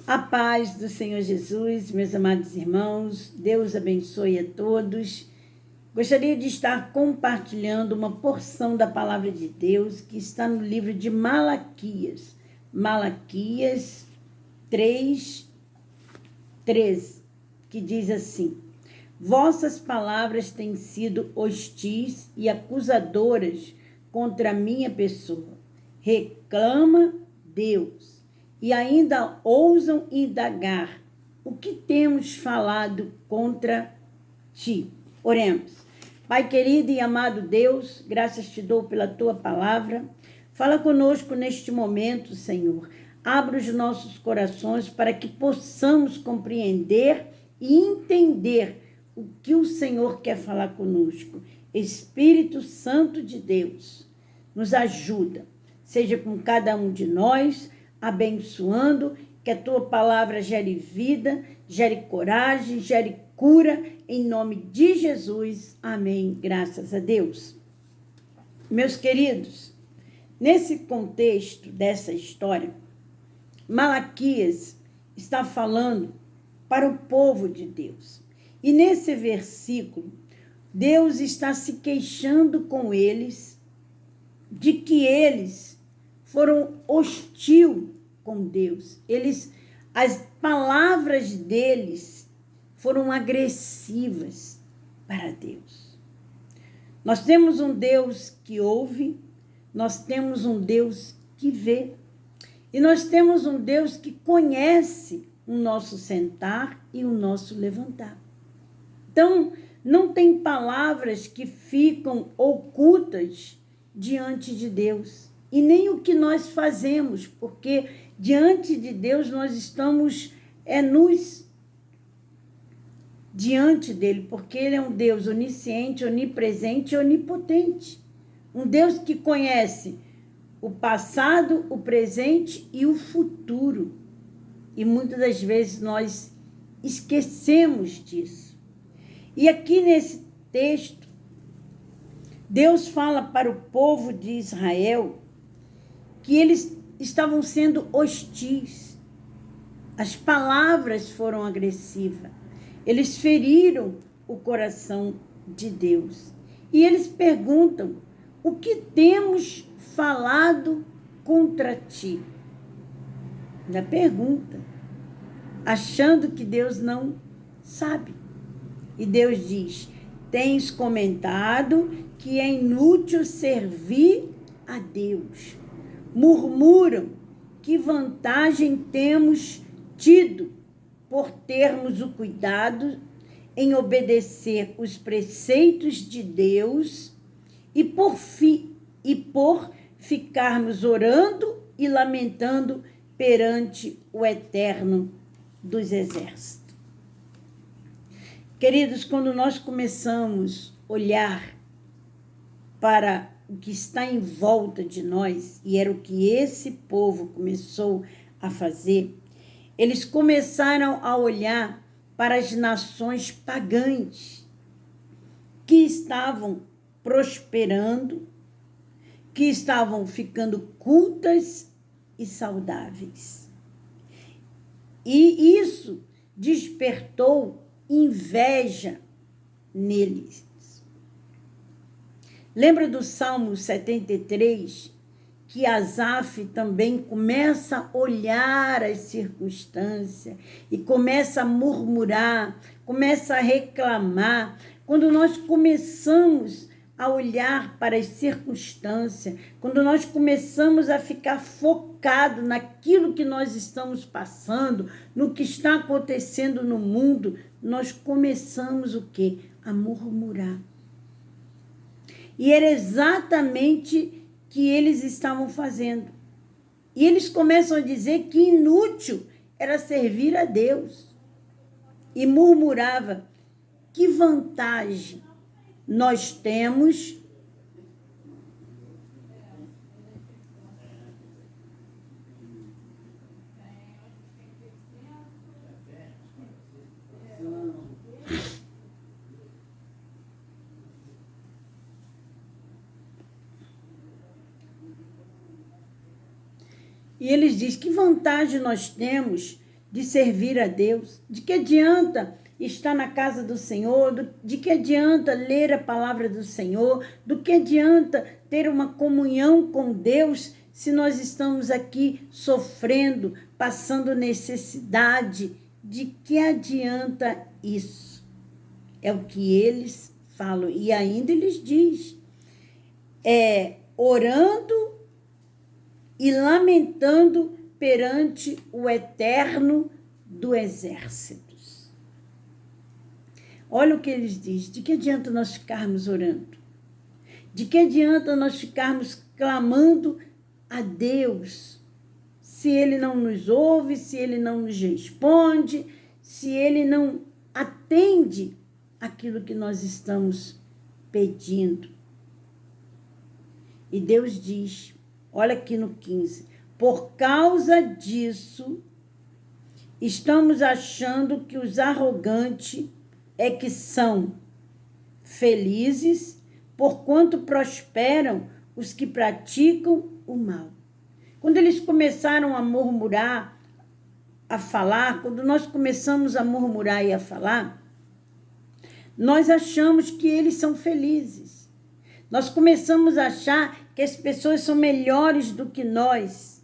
A paz do Senhor Jesus, meus amados irmãos, Deus abençoe a todos. Gostaria de estar compartilhando uma porção da palavra de Deus que está no livro de Malaquias. Malaquias 3:13, que diz assim: Vossas palavras têm sido hostis e acusadoras contra a minha pessoa. Reclama Deus. E ainda ousam indagar: o que temos falado contra ti? Oremos. Pai querido e amado Deus, graças te dou pela tua palavra. Fala conosco neste momento, Senhor. Abra os nossos corações para que possamos compreender e entender o que o Senhor quer falar conosco. Espírito Santo de Deus, nos ajuda. Seja com cada um de nós, abençoando, que a tua palavra gere vida, gere coragem, gere cura, em nome de Jesus. Amém. Graças a Deus. Meus queridos, nesse contexto dessa história, Malaquias está falando para o povo de Deus. E nesse versículo, Deus está se queixando com eles de que eles foram hostil com Deus. As palavras deles foram agressivas para Deus. Nós temos um Deus que ouve, nós temos um Deus que vê, e nós temos um Deus que conhece o nosso sentar e o nosso levantar. Então, não tem palavras que ficam ocultas diante de Deus. E nem o que nós fazemos, porque diante de Deus nós estamos nus diante dele, porque ele é um Deus onisciente, onipresente e onipotente. Um Deus que conhece o passado, o presente e o futuro. E muitas das vezes nós esquecemos disso. E aqui nesse texto, Deus fala para o povo de Israel que eles estavam sendo hostis. As palavras foram agressivas. Eles feriram o coração de Deus. E eles perguntam: o que temos falado contra ti? Na pergunta, achando que Deus não sabe. E Deus diz: tens comentado que é inútil servir a Deus. Murmuram: que vantagem temos tido por termos o cuidado em obedecer os preceitos de Deus e por ficarmos orando e lamentando perante o Eterno dos Exércitos. Queridos, quando nós começamos a olhar para o que está em volta de nós, e era o que esse povo começou a fazer, eles começaram a olhar para as nações pagãs que estavam prosperando, que estavam ficando cultas e saudáveis. E isso despertou inveja neles. Lembra do Salmo 73, que Asaf também começa a olhar as circunstâncias e começa a murmurar, começa a reclamar. Quando nós começamos a olhar para as circunstâncias, quando nós começamos a ficar focado naquilo que nós estamos passando, no que está acontecendo no mundo, nós começamos o quê? A murmurar. E era exatamente o que eles estavam fazendo. E eles começam a dizer que inútil era servir a Deus. E murmurava: que vantagem nós temos E eles dizem: que vantagem nós temos de servir a Deus? De que adianta estar na casa do Senhor? De que adianta ler a palavra do Senhor? Do que adianta ter uma comunhão com Deus se nós estamos aqui sofrendo, passando necessidade? De que adianta isso? É o que eles falam. E ainda eles dizem, orando e lamentando perante o Eterno do Exércitos. Olha o que eles dizem. De que adianta nós ficarmos orando? De que adianta nós ficarmos clamando a Deus se Ele não nos ouve, se Ele não nos responde, se Ele não atende aquilo que nós estamos pedindo? E Deus diz, olha aqui no 15, por causa disso, estamos achando que os arrogantes é que são felizes, porquanto prosperam os que praticam o mal. Quando eles começaram a murmurar, a falar, quando nós começamos a murmurar e a falar, nós achamos que eles são felizes. Nós começamos a achar que as pessoas são melhores do que nós.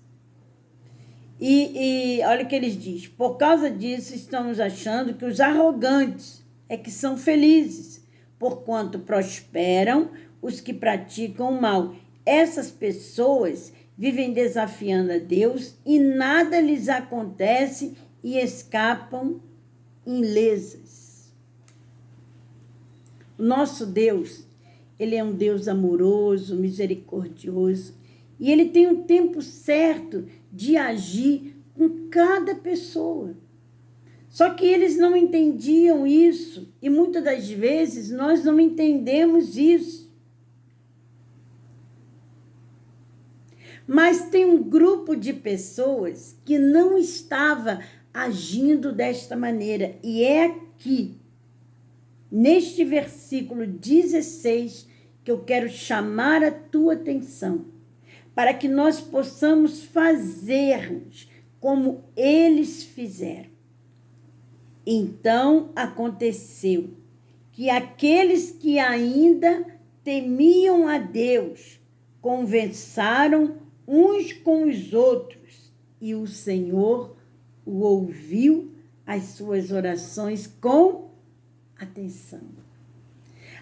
E olha o que eles dizem. Por causa disso, estamos achando que os arrogantes é que são felizes, porquanto prosperam os que praticam o mal. Essas pessoas vivem desafiando a Deus e nada lhes acontece e escapam ilesas. O nosso Deus, Ele é um Deus amoroso, misericordioso, e Ele tem um tempo certo de agir com cada pessoa. Só que eles não entendiam isso, e muitas das vezes nós não entendemos isso. Mas tem um grupo de pessoas que não estava agindo desta maneira, e é aqui, neste versículo 16, que eu quero chamar a tua atenção, para que nós possamos fazermos como eles fizeram. Então aconteceu que aqueles que ainda temiam a Deus conversaram uns com os outros, e o Senhor o ouviu as suas orações com atenção.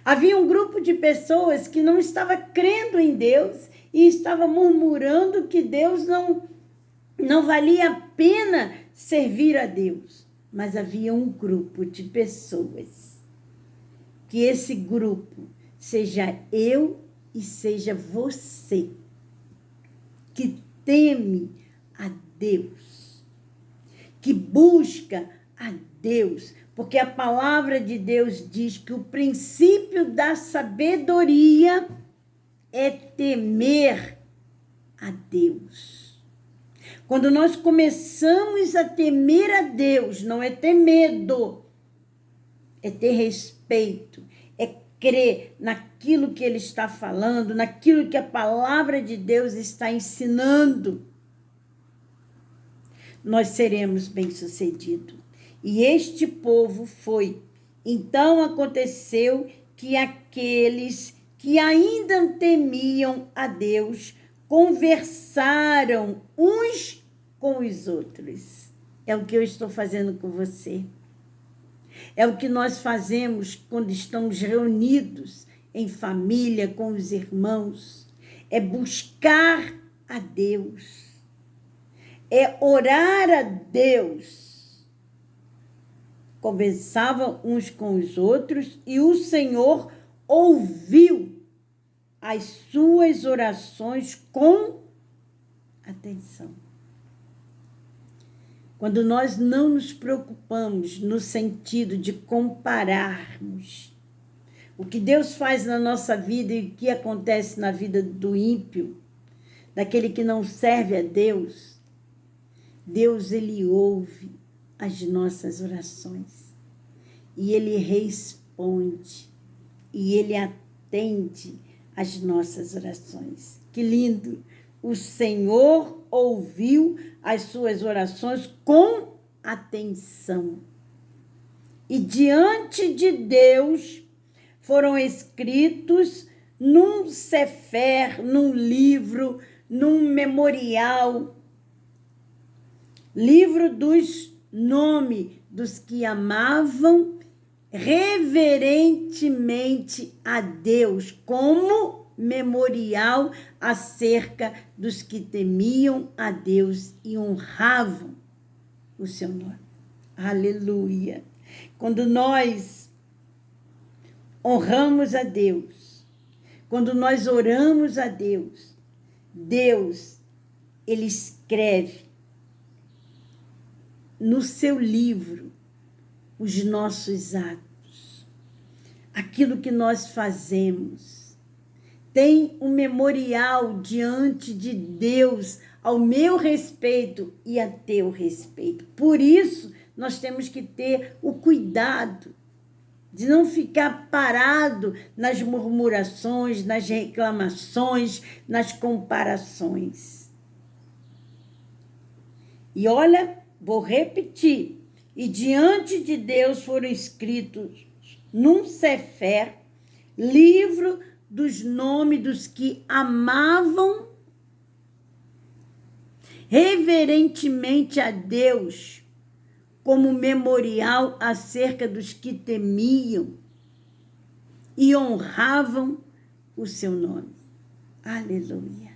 Havia um grupo de pessoas que não estava crendo em Deus e estava murmurando que Deus não valia a pena servir a Deus. Mas havia um grupo de pessoas, que esse grupo seja eu e seja você, que teme a Deus, que busca a Deus, porque a palavra de Deus diz que o princípio da sabedoria é temer a Deus. Quando nós começamos a temer a Deus, não é ter medo, é ter respeito, é crer naquilo que Ele está falando, naquilo que a palavra de Deus está ensinando, nós seremos bem-sucedidos. E este povo foi. Então aconteceu que aqueles que ainda temiam a Deus conversaram uns com os outros. É o que eu estou fazendo com você. É o que nós fazemos quando estamos reunidos em família com os irmãos. É buscar a Deus. É orar a Deus. Conversavam uns com os outros e o Senhor ouviu as suas orações com atenção. Quando nós não nos preocupamos no sentido de compararmos o que Deus faz na nossa vida e o que acontece na vida do ímpio, daquele que não serve a Deus, Deus, Ele ouve as nossas orações e Ele responde e Ele atende as nossas orações. Que lindo! O Senhor ouviu as suas orações com atenção. E diante de Deus foram escritos num sefer, num livro, num memorial, livro dos nomes dos que amavam reverentemente a Deus, como memorial acerca dos que temiam a Deus e honravam o seu nome. Aleluia! Quando nós honramos a Deus, quando nós oramos a Deus, Deus, Ele escreve no seu livro os nossos atos, aquilo que nós fazemos. Tem um memorial diante de Deus ao meu respeito e a teu respeito. Por isso, nós temos que ter o cuidado de não ficar parado nas murmurações, nas reclamações, nas comparações. E olha, vou repetir. E diante de Deus foram escritos num sefer, livro dos nomes dos que amavam reverentemente a Deus, como memorial acerca dos que temiam e honravam o seu nome. Aleluia.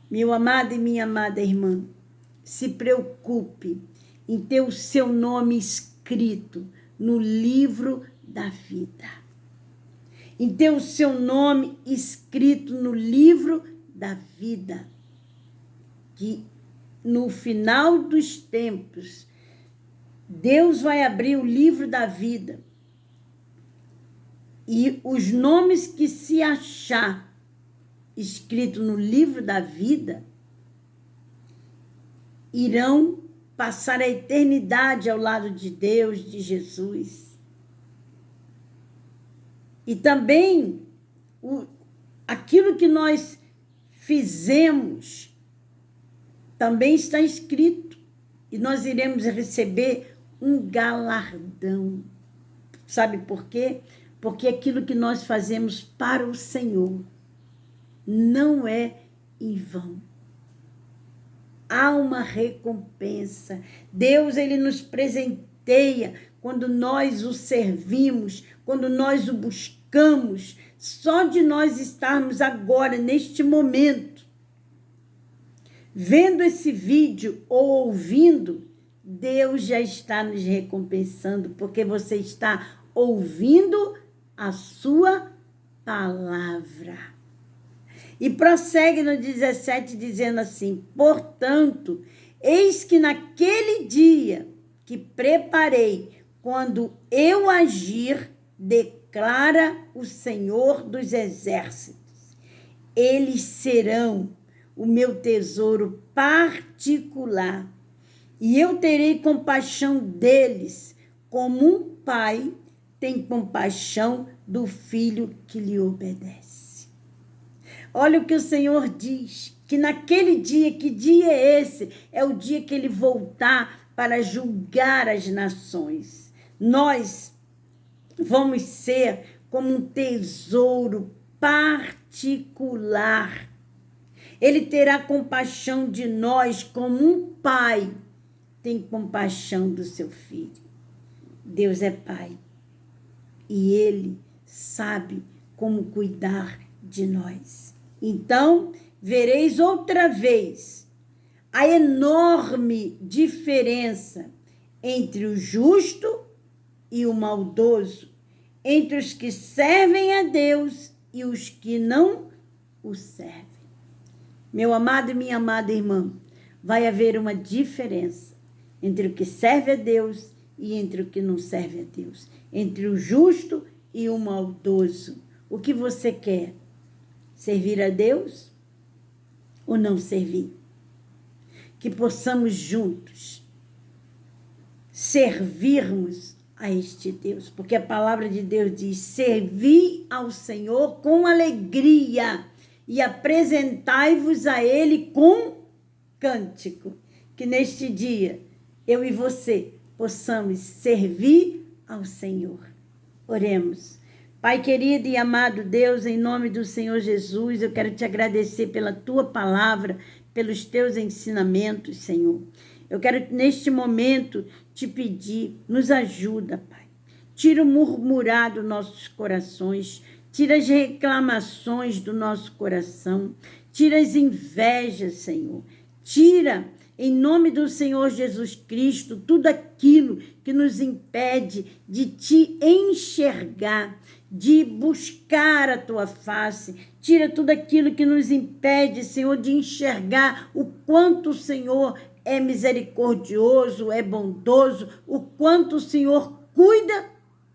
Meu amado e minha amada irmã, se preocupe em ter o seu nome escrito no livro da vida. Em ter o seu nome escrito no livro da vida. Que no final dos tempos, Deus vai abrir o livro da vida. E os nomes que se achar escrito no livro da vida irão passar a eternidade ao lado de Deus, de Jesus. E também aquilo que nós fizemos também está escrito. E nós iremos receber um galardão. Sabe por quê? Porque aquilo que nós fazemos para o Senhor não é em vão. Há uma recompensa. Deus, Ele nos presenteia quando nós o servimos, quando nós o buscamos. Só de nós estarmos agora, neste momento, vendo esse vídeo ou ouvindo, Deus já está nos recompensando, porque você está ouvindo a sua palavra. E prossegue no 17, dizendo assim: portanto, eis que naquele dia que preparei, quando eu agir, declara o Senhor dos Exércitos, eles serão o meu tesouro particular, e eu terei compaixão deles, como um pai tem compaixão do filho que lhe obedece. Olha o que o Senhor diz, que naquele dia, que dia é esse? É o dia que Ele voltar para julgar as nações. Nós vamos ser como um tesouro particular. Ele terá compaixão de nós como um pai tem compaixão do seu filho. Deus é pai e Ele sabe como cuidar de nós. Então, vereis outra vez a enorme diferença entre o justo e o maldoso, entre os que servem a Deus e os que não o servem. Meu amado e minha amada irmã, vai haver uma diferença entre o que serve a Deus e entre o que não serve a Deus, entre o justo e o maldoso. O que você quer? Servir a Deus ou não servir? Que possamos juntos servirmos a este Deus, porque a palavra de Deus diz: servi ao Senhor com alegria e apresentai-vos a Ele com cântico. que neste dia eu e você possamos servir ao Senhor. Oremos. Pai querido e amado Deus, em nome do Senhor Jesus, eu quero te agradecer pela tua palavra, pelos teus ensinamentos, Senhor. Eu quero neste momento te pedir, nos ajuda, Pai. Tira o murmurar dos nossos corações, tira as reclamações do nosso coração, tira as invejas, Senhor. Tira, em nome do Senhor Jesus Cristo, tudo aquilo que nos impede de te enxergar, de buscar a tua face. Tira tudo aquilo que nos impede, Senhor, de enxergar o quanto o Senhor é misericordioso, é bondoso, o quanto o Senhor cuida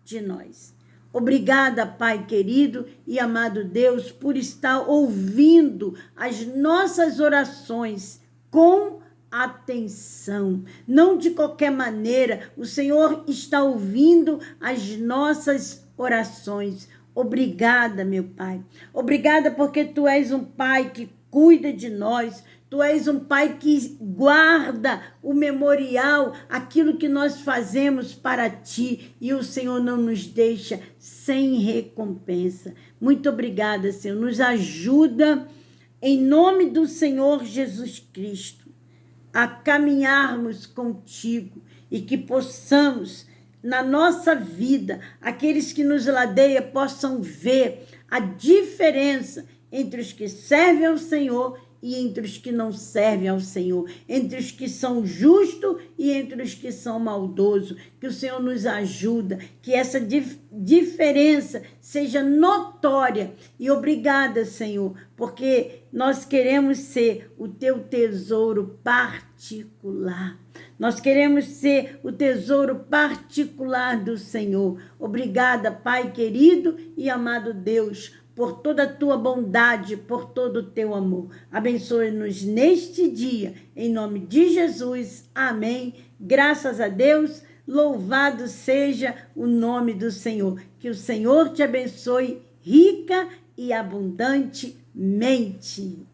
de nós. Obrigada, Pai querido e amado Deus, por estar ouvindo as nossas orações com atenção. Não de qualquer maneira, o Senhor está ouvindo as nossas orações. Obrigada, meu Pai. Obrigada porque Tu és um Pai que cuida de nós. Tu és um Pai que guarda o memorial, aquilo que nós fazemos para Ti, e o Senhor não nos deixa sem recompensa. Muito obrigada, Senhor. Nos ajuda, em nome do Senhor Jesus Cristo, a caminharmos contigo e que possamos, na nossa vida, aqueles que nos ladeiam possam ver a diferença entre os que servem ao Senhor e entre os que não servem ao Senhor, entre os que são justos e entre os que são maldosos. Que o Senhor nos ajuda, que essa diferença seja notória. E obrigada, Senhor, porque nós queremos ser o teu tesouro particular. Nós queremos ser o tesouro particular do Senhor. Obrigada, Pai querido e amado Deus, por toda a tua bondade, por todo o teu amor. Abençoe-nos neste dia, em nome de Jesus. Amém. Graças a Deus, louvado seja o nome do Senhor. Que o Senhor te abençoe rica e abundantemente.